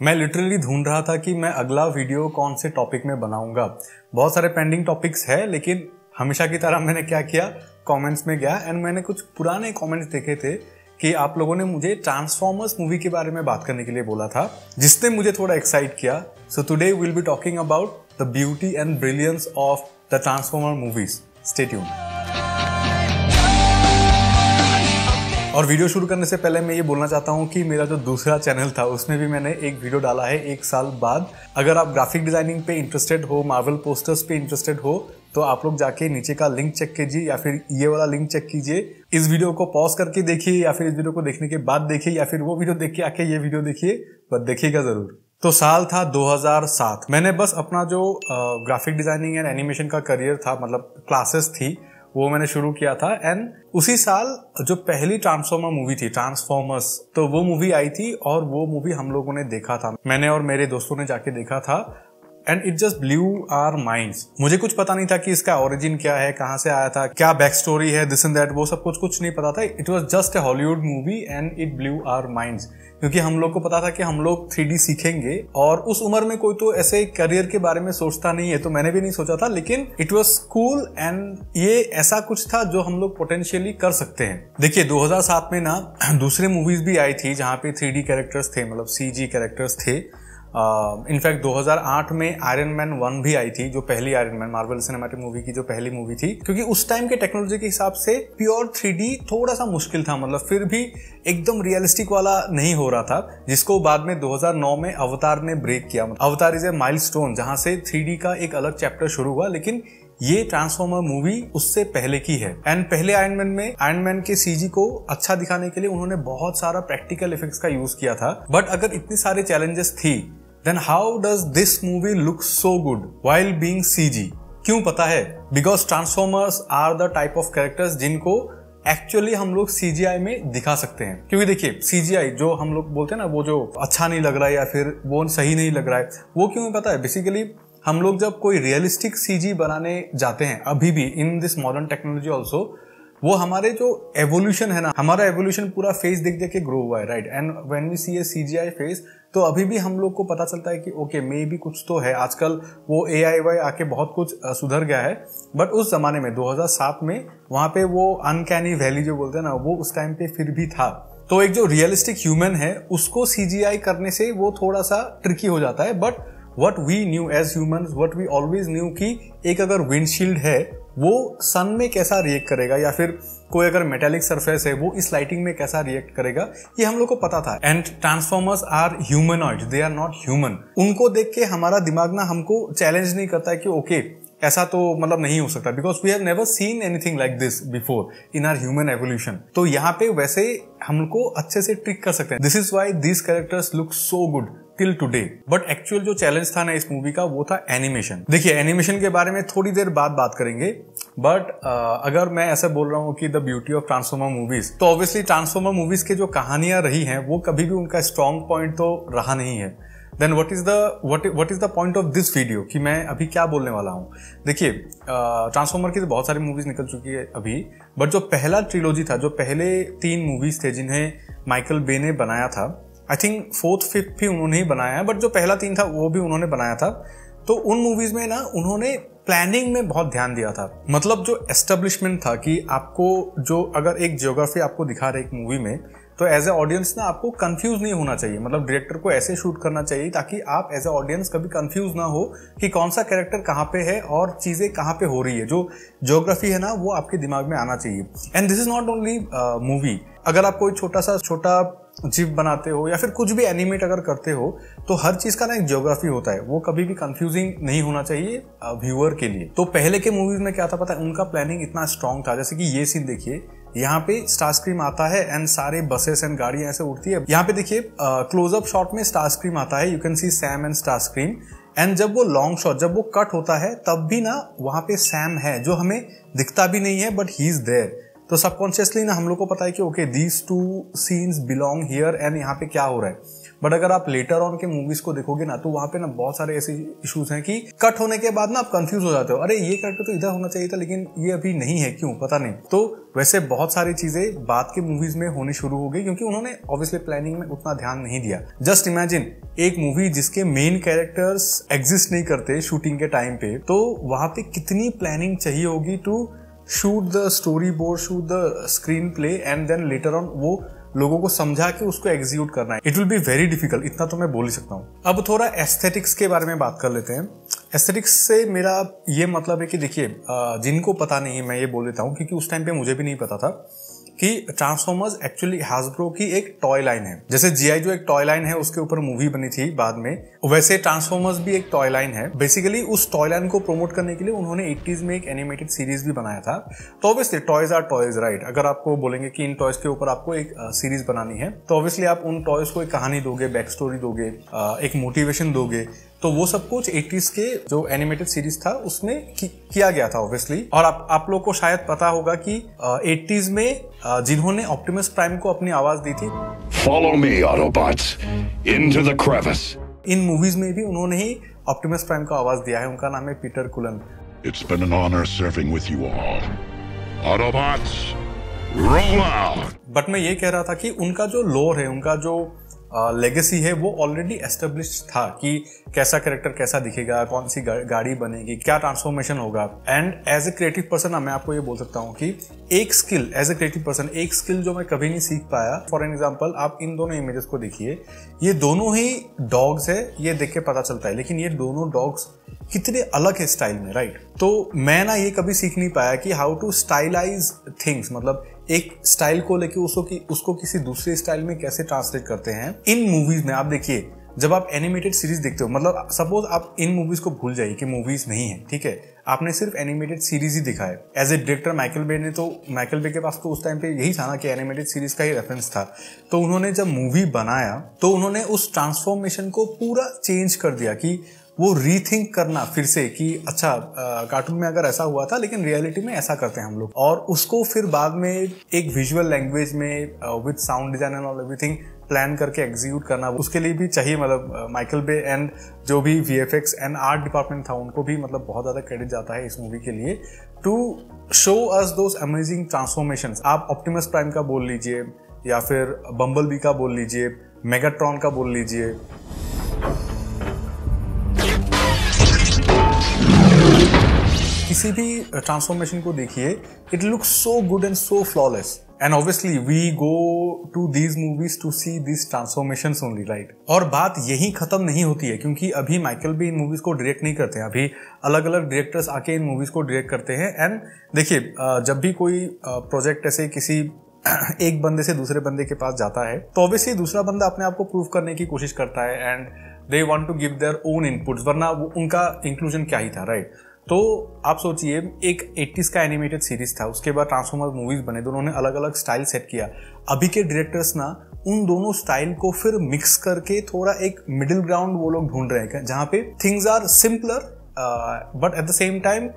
मैं लिटरली ढूंढ रहा था कि मैं अगला वीडियो कौन से टॉपिक में बनाऊंगा। बहुत सारे पेंडिंग टॉपिक्स है, लेकिन हमेशा की तरह मैंने क्या किया, कमेंट्स में गया एंड मैंने कुछ पुराने कमेंट्स देखे थे कि आप लोगों ने मुझे ट्रांसफॉर्मर्स मूवी के बारे में बात करने के लिए बोला था, जिसने मुझे थोड़ा एक्साइट किया। So today will be talking about the beauty and brilliance of the transformer movies. Stay tuned. और वीडियो शुरू करने से पहले मैं ये बोलना चाहता हूँ कि मेरा जो दूसरा चैनल था उसमें भी मैंने एक वीडियो डाला है 1 साल बाद। अगर आप ग्राफिक डिजाइनिंग पे इंटरेस्टेड हो, मार्वल पोस्टर्स पे इंटरेस्टेड हो, तो आप लोग जाके नीचे का लिंक चेक कीजिए या फिर ये वाला लिंक चेक कीजिए। इस वीडियो को पॉज करके देखिए या फिर इस वीडियो को देखने के बाद देखिए या फिर वो वीडियो देख के आके ये वीडियो देखिए, बट देखिएगा जरूर। तो साल था 2007। मैंने बस अपना जो ग्राफिक डिजाइनिंग एंड एनिमेशन का करियर था, मतलब क्लासेस थी, वो मैंने शुरू किया था। एंड उसी साल जो पहली ट्रांसफॉर्मर मूवी थी, ट्रांसफॉर्मर्स, तो वो मूवी आई थी और वो मूवी हम लोगों ने देखा था। मैंने और मेरे दोस्तों ने जाके देखा था and it just blew our minds. मुझे कुछ पता नहीं था कि इसका ओरिजिन क्या है, कहाँ से आया था, क्या बैक स्टोरी है, दिस एंड दैट, वो सब कुछ नहीं पता था। It was just a Hollywood movie and it blew our minds, क्योंकि हम लोग को पता था कि हम लोग 3D सीखेंगे और उस उम्र में कोई तो ऐसे करियर के बारे में सोचता नहीं है, तो मैंने भी नहीं सोचा था, लेकिन इट वाज कूल एंड ये ऐसा कुछ था जो हम लोग पोटेंशियली कर सकते हैं। देखिए 2007 में ना दूसरे मूवीज भी आई थी जहाँ पे 3D कैरेक्टर्स थे, मतलब CG कैरेक्टर्स थे। इनफैक्ट 2008 में आयरन मैन 1 भी आई थी, जो पहली iron man Marvel cinematic movie की जो पहली मूवी थी, क्योंकि उस टाइम के टेक्नोलॉजी के हिसाब से प्योर 3D थोड़ा सा मुश्किल था, मतलब फिर भी एकदम रियलिस्टिक वाला नहीं हो रहा था, जिसको बाद में 2009 में अवतार ने ब्रेक किया। अवतार इज ए माइलस्टोन, जहां से 3D का एक अलग चैप्टर शुरू हुआ, लेकिन ये ट्रांसफॉर्मर मूवी उससे पहले की है। एंड पहले आयरन मैन में आयरन मैन के CG को अच्छा दिखाने के लिए उन्होंने बहुत सारा प्रैक्टिकल इफेक्ट्स का यूज किया था। बट अगर इतनी सारे चैलेंजेस थी, then how does this movie look so good while being CG? क्यों पता है? Because Transformers are the type of characters जिनको एक्चुअली हम लोग CGI में दिखा सकते हैं। क्योंकि देखिए CGI जो हम लोग बोलते हैं ना, वो जो अच्छा नहीं लग रहा है या फिर वो सही नहीं लग रहा है, वो क्यों पता है? बेसिकली हम लोग जब कोई रियलिस्टिक CG बनाने जाते हैं, अभी भी in this modern technology also, वो हमारे जो एवोल्यूशन है ना, हमारा एवोल्यूशन पूरा फेस देख देख के ग्रो हुआ है, right? And when we see a CGI face, तो अभी भी हम लोग को पता चलता है कि ओके मे भी कुछ तो है। आजकल वो AI आके बहुत कुछ सुधर गया है, बट उस जमाने में 2007 में वहां पे वो अनकैनी वैली जो बोलते हैं ना, वो उस टाइम पे फिर भी था। तो एक जो रियलिस्टिक ह्यूमन है उसको CGI करने से वो थोड़ा सा ट्रिकी हो जाता है। But what we knew as humans, what we always knew कि एक अगर विंडशील्ड है वो सन में कैसा रिएक्ट करेगा, या फिर कोई अगर मेटेलिक सरफेस है वो इस लाइटिंग में कैसा रिएक्ट करेगा, ये हम लोग को पता था। And Transformers are humanoid, they are not human. उनको देख के हमारा दिमाग ना हमको चैलेंज नहीं करता है कि ओके ऐसा तो मतलब नहीं हो सकता, because we have never seen anything like this before in our human evolution. तो यहाँ पे वैसे हमको अच्छे से ट्रिक कर सकते हैं। This is why these characters look so good till today. But actual जो चैलेंज था ना इस मूवी का, वो था एनिमेशन। देखिए एनिमेशन के बारे में थोड़ी देर बाद बात करेंगे, बट अगर मैं ऐसा बोल रहा हूँ कि the beauty of transformer movies, तो ऑब्वियसली ट्रांसफॉर्मर मूवीज के जो कहानियां रही हैं वो कभी भी उनका स्ट्रॉन्ग पॉइंट तो रहा नहीं है। Then what is the point of this video, कि मैं अभी क्या बोलने वाला हूँ। देखिए ट्रांसफॉर्मर की तो बहुत सारी मूवीज निकल चुकी है अभी, बट जो पहला ट्रिलॉजी था, जो पहले 3 मूवीज थे जिन्हें माइकल बे ने बनाया था, आई थिंक 4th 5th भी उन्होंने ही बनाया है, बट जो पहला 3 था वो भी उन्होंने बनाया था। तो उन मूवीज में ना उन्होंने प्लानिंग में बहुत ध्यान दिया था। मतलब जो एस्टेब्लिशमेंट था कि आपको जो अगर एक ज्योग्राफी आपको दिखा रहे एक मूवी में, तो एज ए ऑडियंस ना आपको कंफ्यूज नहीं होना चाहिए। मतलब डायरेक्टर को ऐसे शूट करना चाहिए ताकि आप एज ए ऑडियंस कभी कंफ्यूज ना हो कि कौन सा कैरेक्टर कहाँ पे है और चीजें कहाँ पे हो रही है। जो ज्योग्राफी है ना वो आपके दिमाग में आना चाहिए। And this is not only movie, अगर आप कोई छोटा जीव बनाते हो या फिर कुछ भी एनिमेट अगर करते हो, तो हर चीज का ना एक ज्योग्राफी होता है, वो कभी भी कंफ्यूजिंग नहीं होना चाहिए व्यूअर के लिए। तो पहले के मूवीज में क्या था पता है, उनका प्लानिंग इतना स्ट्रांग था। जैसे कि ये सीन देखिए, यहाँ पे स्टारस्क्रीम आता है एंड सारे बसेस एंड गाड़ियां ऐसे उड़ती है। यहाँ पे देखिए क्लोजअप शॉट में स्टारस्क्रीम आता है, you can see Sam and Starscream. And जब वो लॉन्ग शॉट, जब वो कट होता है, तब भी ना वहां पे सैम है, जो हमें दिखता भी नहीं है, बट ही इज देयर। तो सबकॉन्शियसली ना हम लोग को पता है कि okay these 2 scenes belong here, and यहाँ पे क्या हो रहा है। बट अगर आप लेटर ऑन के मूवीज को देखोगे ना तो वहां पे ना बहुत सारे ऐसे इश्यूज हैं कि कट होने के बाद ना आप कंफ्यूज हो जाते हो, अरे ये कैरेक्टर तो इधर होना चाहिए था लेकिन ये अभी नहीं है, क्यों पता नहीं। तो वैसे बहुत सारी चीजें बाद के मूवीज में होनी शुरू हो गई क्योंकि उन्होंने ऑब्वियसली प्लानिंग में उतना ध्यान नहीं दिया। जस्ट इमेजिन एक मूवी जिसके मेन कैरेक्टर्स एग्जिस्ट नहीं करते शूटिंग के टाइम पे, तो वहां पे कितनी प्लानिंग चाहिए होगी to shoot the story board, shoot the screen play and then later on वो लोगों को समझा के उसको एग्जीक्यूट करना है। It will be very difficult, इतना तो मैं बोल ही सकता हूँ। अब थोड़ा एस्थेटिक्स के बारे में बात कर लेते हैं। एस्थेटिक्स से मेरा ये मतलब है कि देखिए, जिनको पता नहीं मैं ये बोल देता हूँ क्योंकि उस टाइम पे मुझे भी नहीं पता था कि ट्रांसफॉर्मर्स एक्चुअली हैसब्रो की एक टॉय लाइन है। जैसे जीआई जो एक टॉय लाइन है उसके ऊपर मूवी बनी थी बाद में, वैसे ट्रांसफॉर्मर्स भी एक टॉय लाइन है। बेसिकली उस टॉय लाइन को प्रमोट करने के लिए उन्होंने 80s में एक एनिमेटेड सीरीज भी बनाया था। तो obviously toys are toys, right. अगर आपको बोलेंगे कि इन टॉयज के ऊपर आपको एक सीरीज बनानी है तो ऑब्वियसली आप उन टॉयज को एक कहानी दोगे, बैक स्टोरी दोगे, एक मोटिवेशन दोगे। तो वो सब कुछ 80s के जो एनिमेटेड सीरीज था उसमें किया गया था ऑब्वियसली। और आप लोग को शायद पता होगा कि 80s में जिन्होंने ऑप्टिमस प्राइम को अपनी आवाज दी थी, Follow me, Autobots, into the crevice. In movies में भी उन्होंने ही ऑप्टिमस प्राइम को आवाज दिया है। उनका नाम है Peter कुलन। It's been an honor serving with you all. Autobots, roll out! But मैं ये कह रहा था कि उनका जो लोर है, उनका जो लेगेसी है वो ऑलरेडी एस्टेब्लिश्ड था कि कैसा कैरेक्टर कैसा दिखेगा, कौन सी गाड़ी बनेगी, क्या ट्रांसफॉर्मेशन होगा। And as a creative person मैं आपको ये बोल सकता हूँ कि एक skill, as a creative person एक स्किल जो मैं कभी नहीं सीख पाया। फॉर एन एग्जाम्पल आप इन दोनों इमेजेस को देखिए, ये दोनों ही डॉग्स है, ये देख के पता चलता है, लेकिन ये दोनों डॉग्स कितने अलग है स्टाइल में, राइट। तो मैं ना ये कभी सीख नहीं पाया कि हाउ टू स्टाइलाइज थिंग्स, मतलब एक स्टाइल को लेके उसको किसी दूसरे स्टाइल में कैसे ट्रांसलेट करते हैं। इन मूवीज में आप देखिए, जब आप एनिमेटेड सीरीज देखते हो, मतलब सपोज आप इन मूवीज को भूल जाइए कि मूवीज नहीं है, ठीक है, आपने सिर्फ एनिमेटेड सीरीज ही दिखा है। एज ए डायरेक्टर माइकल बे के पास तो उस टाइम पे यही था ना कि एनिमेटेड सीरीज का ही रेफरेंस था। तो उन्होंने जब मूवी बनाया तो उन्होंने उस ट्रांसफॉर्मेशन को पूरा चेंज कर दिया कि वो रीथिंक करना फिर से कि अच्छा कार्टून में अगर ऐसा हुआ था लेकिन रियलिटी में ऐसा करते हैं हम लोग, और उसको फिर बाद में एक विजुअल लैंग्वेज में with sound design and all everything plan करके एग्जीक्यूट करना, उसके लिए भी चाहिए मतलब माइकल बे एंड जो भी VFX एंड आर्ट डिपार्टमेंट था उनको भी मतलब बहुत ज्यादा क्रेडिट जाता है इस मूवी के लिए, to show us those amazing transformations. आप ऑप्टिमस प्राइम का बोल लीजिए या फिर बम्बल बी का बोल लीजिए, मेगाट्रॉन का बोल लीजिए, किसी भी ट्रांसफॉर्मेशन को देखिए, it looks so good and so flawless. And obviously we go to these movies to see this transformations only, right. और बात यही खत्म नहीं होती है क्योंकि अभी माइकल भी इन मूवीज को डायरेक्ट नहीं करते हैं, अभी अलग अलग डायरेक्टर्स आके इन मूवीज को डायरेक्ट करते हैं। एंड देखिए, जब भी कोई प्रोजेक्ट ऐसे किसी एक बंदे से दूसरे बंदे के पास जाता है तो ऑब्वियसली दूसरा बंदा अपने आप को प्रूव करने की कोशिश करता है and they want to give their own inputs, वरना उनका इंक्लूजन क्या ही था, राइट। तो आप सोचिए, एक 80s का एनिमेटेड सीरीज था, उसके बाद ट्रांसफॉर्मर मूवीज बने, दोनों ने अलग अलग स्टाइल सेट किया। अभी के डायरेक्टर्स ना उन दोनों स्टाइल को फिर मिक्स करके थोड़ा एक मिडिल ग्राउंड वो लोग ढूंढ रहे हैं जहां पे things are simpler but at the same time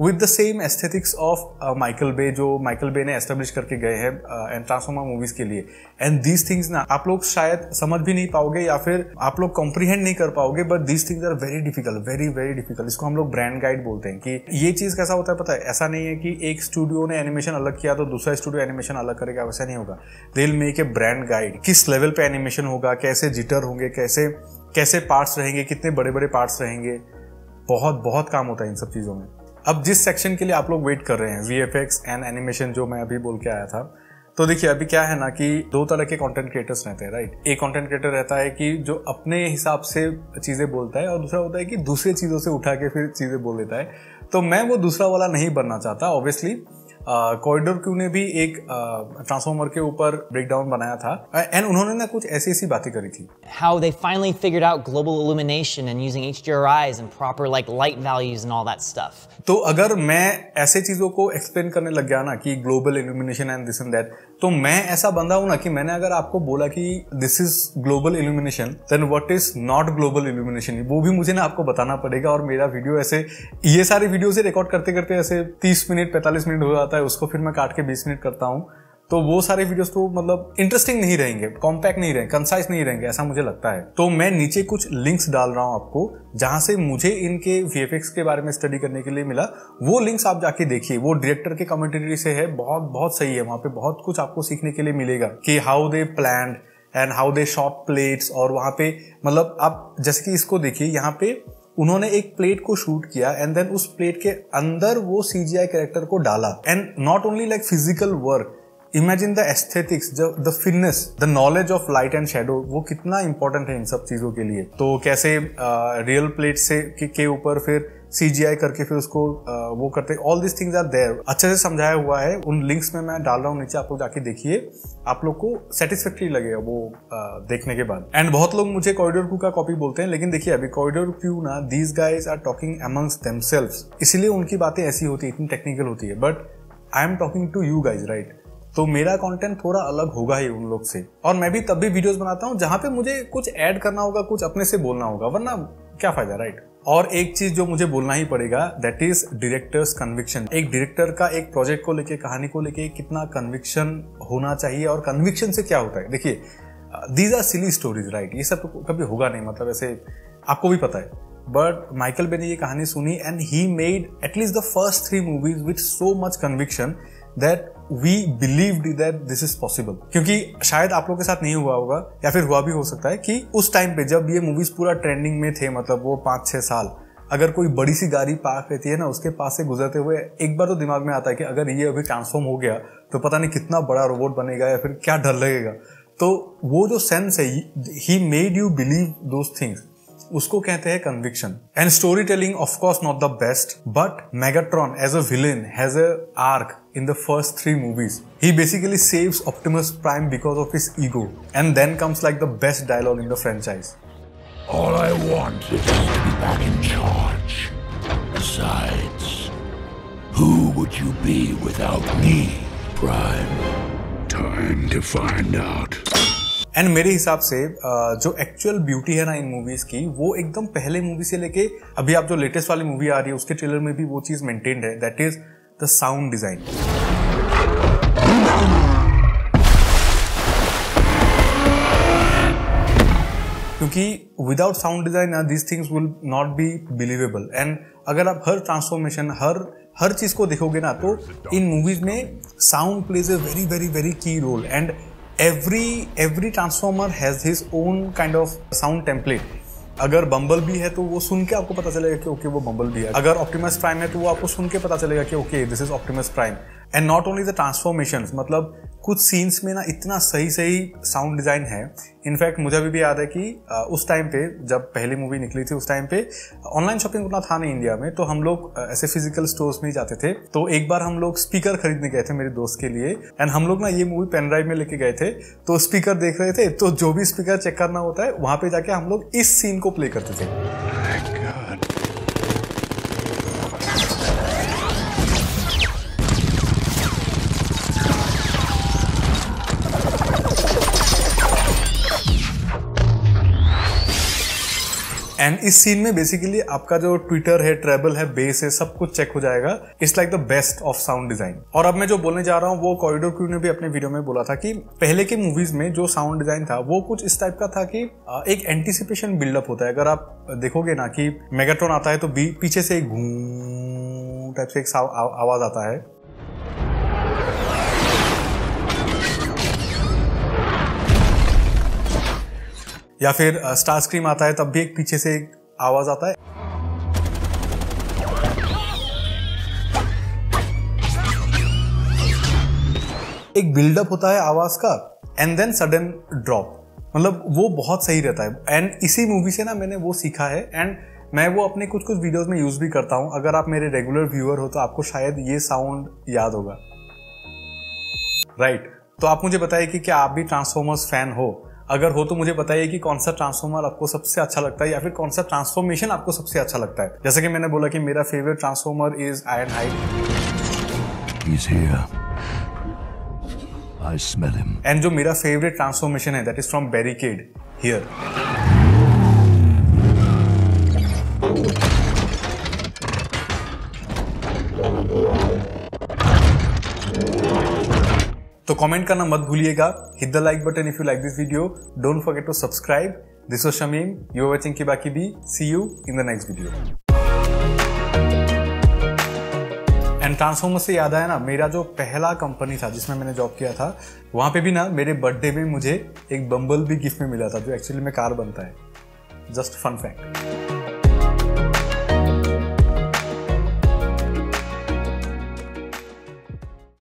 with the same aesthetics of Michael Bay, जो माइकल बे ने एस्टेब्लिश करके गए हैं एंड ट्रांसफॉर्मर मूवीज के लिए। एंड दीज थिंग्स ना आप लोग शायद समझ भी नहीं पाओगे या फिर आप लोग कॉम्प्रीहेंड नहीं कर पाओगे, but these things are very difficult, very very difficult. इसको हम लोग ब्रांड गाइड बोलते हैं कि ये चीज कैसा होता है पता है, ऐसा नहीं है कि एक स्टूडियो ने एनिमेशन अलग किया तो दूसरा स्टूडियो एनिमेशन अलग करेगा, वैसा नहीं होगा। They will make a brand guide, किस लेवल पे एनिमेशन होगा, कैसे जिटर होंगे, कैसे पार्ट्स रहेंगे, कितने बड़े बड़े पार्ट्स रहेंगे, बहुत बहुत काम होता है इन सब चीजों में। अब जिस सेक्शन के लिए आप लोग वेट कर रहे हैं, VFX एंड एनिमेशन, जो मैं अभी बोल के आया था, तो देखिए अभी क्या है ना कि दो तरह के कंटेंट क्रिएटर्स रहते हैं, राइट। एक कंटेंट क्रिएटर रहता है कि जो अपने हिसाब से चीजें बोलता है और दूसरा होता है कि दूसरे चीजों से उठा के फिर चीजें बोल देता है। तो मैं वो दूसरा वाला नहीं बनना चाहता। ऑब्वियसली कॉरिडोर क्यू ने भी एक ट्रांसफॉर्मर के ऊपर ब्रेकडाउन बनाया था एंड उन्होंने ना कुछ ऐसी बातें करी थी। How they finally figured out global illumination and using HDRIs and proper like light values and all that stuff. तो अगर मैं ऐसे चीजों को एक्सप्लेन करने लग गया ना कि global illumination and this and that, तो मैं ऐसा बंदा हूं ना कि मैंने अगर आपको बोला कि this is global illumination, then what is not global illumination, वो भी मुझे ना आपको बताना पड़ेगा। और मेरा वीडियो ऐसे ये सारी वीडियो से रिकॉर्ड करते करते ऐसे 30 मिनट 45 मिनट हो जाता है, उसको फिर मैं काट के 20 मिनट करता हूँ। तो वो सारे वीडियोस तो मतलब इंटरेस्टिंग नहीं रहेंगे, कॉम्पैक्ट नहीं रहेंगे, कंसाइज नहीं रहेंगे, ऐसा मुझे लगता है। तो मैं नीचे कुछ लिंक्स डाल रहा हूं आपको जहां से मुझे इनके वीएफएक्स के बारे में स्टडी करने के लिए मिला। वो लिंक्स आप जाके देखिए, वो डायरेक्टर के कमेंट्री से है, बहुत बहुत सही है। वहां पे बहुत कुछ आपको सीखने के लिए मिलेगा कि how they planned and how they shot plates. और वहां पे मतलब आप जैसे कि इसको देखिए, यहाँ पे उन्होंने एक प्लेट को शूट किया एंड देन उस प्लेट के अंदर वो सीजीआई कैरेक्टर को डाला। And not only like physical work, imagine the aesthetics, the fitness, the knowledge of light and shadow, वो कितना इंपॉर्टेंट है इन सब चीजों के लिए। तो कैसे रियल प्लेट से के ऊपर फिर सीजीआई करके फिर उसको वो करते, all this things are there, अच्छे से समझाया हुआ है। उन लिंक्स में मैं डाल रहा हूँ नीचे, आप लोग जाके देखिए, आप लोग को सेटिस्फैक्टरी लगेगा वो देखने के बाद। एंड बहुत लोग मुझे कॉरिडोर क्रू का कॉपी बोलते हैं, लेकिन देखिए अभी कॉरिडोर क्रू ना, these guys are talking amongst themselves, इसलिए उनकी बातें ऐसी होती है, इतनी टेक्निकल होती है। But I am talking to you guys, right? तो मेरा कंटेंट थोड़ा अलग होगा ही उन लोग से, और मैं भी तब भी वीडियोस बनाता हूं जहां पे मुझे कुछ ऐड करना होगा, कुछ अपने से बोलना होगा, वरना क्या फायदा, राइट? और एक चीज जो मुझे बोलना ही पड़ेगा, दैट इज डायरेक्टर्स कन्विक्शन। एक डायरेक्टर का एक प्रोजेक्ट को लेके, कहानी को लेके कितना कन्विक्शन होना चाहिए, और कन्विक्शन से क्या होता है। देखिए these are silly stories, right? ये सब तो कभी होगा नहीं, मतलब ऐसे आपको भी पता है। बट माइकल बे ने ये कहानी सुनी and he made at least the first 3 movies with so much conviction that we believed that this is possible। क्योंकि शायद आप लोगों के साथ नहीं हुआ होगा, या फिर हुआ भी हो सकता है कि उस टाइम पे जब ये मूवीज पूरा ट्रेंडिंग में थे, मतलब वो 5-6 साल, अगर कोई बड़ी सी गाड़ी पार्क रहती है ना, उसके पास से गुजरते हुए एक बार तो दिमाग में आता है कि अगर ये अभी ट्रांसफॉर्म हो गया तो पता नहीं कितना बड़ा रोबोट बनेगा, या फिर क्या डर लगेगा। तो वो जो सेंस है, ही made you believe those things, उसको कहते हैं conviction. And story telling of course not the best, but Megatron as a villain has a arc in the first 3 movies. He basically saves Optimus Prime because of his ego, and then comes like the best dialogue in the franchise. All I want is to be back in charge. Besides, who would you be without me, Prime? Time to find out. And मेरे हिसाब से जो actual beauty है ना इन movies की, वो एकदम पहले मूवी से लेके अभी आप जो लेटेस्ट वाली मूवी आ रही है उसके ट्रेलर में भी वो चीज मेंटेन्ड है, that is the sound design. क्योंकि without sound design these things will not be believable. And अगर आप हर ट्रांसफॉर्मेशन, हर चीज को देखोगे ना, तो इन मूवीज में sound plays a very very very key role. And every transformer has his own kind of sound template। अगर बम्बल भी है तो वो सुन के आपको पता चलेगा कि ओके वो बम्बल भी है। अगर ऑप्टिमस प्राइम है तो वो आपको सुन के पता चलेगा कि okay this is Optimus prime. And not only the transformations, मतलब कुछ सीन्स में ना इतना सही साउंड डिजाइन है। इनफैक्ट मुझे अभी भी याद है कि उस टाइम पे जब पहली मूवी निकली थी, उस टाइम पे ऑनलाइन शॉपिंग उतना था नहीं इंडिया में, तो हम लोग ऐसे फिजिकल स्टोर्स में ही जाते थे। तो एक बार हम लोग स्पीकर खरीदने गए थे मेरे दोस्त के लिए, एंड हम लोग ना ये मूवी पेन ड्राइव में लेके गए थे। तो स्पीकर देख रहे थे, तो जो भी स्पीकर चेक करना होता है वहां पे जाके हम लोग इस सीन को प्ले करते थे। एंड इस सीन में बेसिकली आपका जो ट्विटर है, ट्रेबल है, बेस है, सब कुछ चेक हो जाएगा। It's like the best of sound design. और अब मैं जो बोलने जा रहा हूँ वो कॉरिडोर क्रू ने भी अपने वीडियो में बोला था कि पहले के मूवीज में जो साउंड डिजाइन था वो कुछ इस टाइप का था कि एक एंटिसिपेशन बिल्डअप होता है। अगर आप देखोगे ना कि मेगाट्रॉन आता है तो पीछे से एक घूम टाइप से एक आवाज आता है, या फिर स्टार स्क्रीम आता है तब भी एक पीछे से एक आवाज आता है। एक बिल्डअप होता है आवाज का, एंड देन सडन ड्रॉप, मतलब वो बहुत सही रहता है। एंड इसी मूवी से ना मैंने वो सीखा है, एंड मैं वो अपने कुछ वीडियोस में यूज भी करता हूं। अगर आप मेरे रेगुलर व्यूअर हो तो आपको शायद ये साउंड याद होगा, राइट? तो आप मुझे बताइए कि क्या आप भी ट्रांसफॉर्मर्स फैन हो? अगर हो तो मुझे बताइए कि कौन सा ट्रांसफॉर्मर आपको सबसे अच्छा लगता है, या फिर कौन सा ट्रांसफॉर्मेशन आपको सबसे अच्छा लगता है। जैसे कि मैंने बोला कि मेरा favourite transformer is Ironhide. He's here. I smell him. And जो मेरा फेवरेट ट्रांसफॉर्मेशन है that is from Barricade here. तो कमेंट करना मत भूलिएगा, hit the like button if you like this video, don't forget to subscribe. This was Shamim, you are watching किबा किबी, see you in the next video. And transformer से याद आया ना, मेरा जो पहला कंपनी था जिसमें मैंने जॉब किया था, वहां पे भी ना मेरे बर्थडे में मुझे एक बम्बल भी गिफ्ट में मिला था, जो एक्चुअली में कार बनता है। Just fun fact.